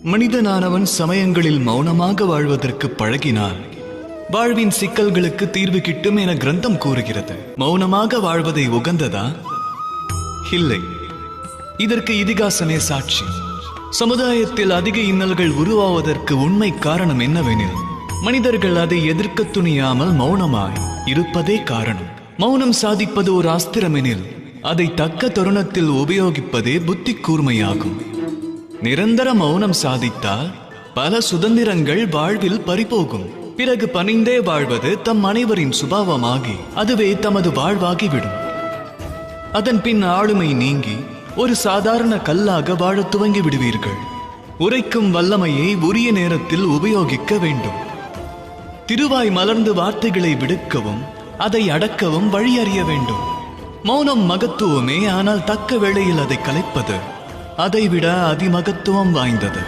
மனிதனானவன் சமயங்களில் மௌனமாக வாழ்வதற்கு பழகினால் வாழ்வின் சிக்கல்களுக்கு தீர்வு கிட்டும் என கிரந்தம் கூறுகிறது. மௌனமாக வாழ்வதை உகந்ததா? இல்லை. இதற்கு இதிகாசமே சாட்சி. சமுதாயத்தில் அதிக இன்னல்கள் உருவாவதற்கு உண்மை காரணம் என்னவெனில், மனிதர்கள் அதை எதிர்க்க துணியாமல் மௌனமாய் இருப்பதே காரணம். மௌனம் சாதிப்பது ஒரு அஸ்திரமெனில் அதை தக்க தருணத்தில் உபயோகிப்பதே புத்தி கூர்மையாகும். நிரந்தர மௌனம் சாதித்தால் பல சுதந்திரங்கள் வாழ்வில் பறிபோகும். பிறகு பணிந்தே வாழ்வது தம் அனைவரின் சுபாவமாகி அதுவே தமது வாழ்வாகிவிடும். அதன் பின் ஆளுமை நீங்கி ஒரு சாதாரண கல்லாக வாழ துவங்கி விடுவீர்கள். உரைக்கும் வல்லமையை உரிய நேரத்தில் உபயோகிக்க வேண்டும். திருவாய் மலர்ந்து வார்த்தைகளை விடுக்கவும் அதை அடக்கவும் வழி அறிய வேண்டும். மௌனம் மகத்துவமே, ஆனால் தக்க வேளையில் அதை கலைப்பது அதைவிட அதிமகத்துவம் வாய்ந்தது.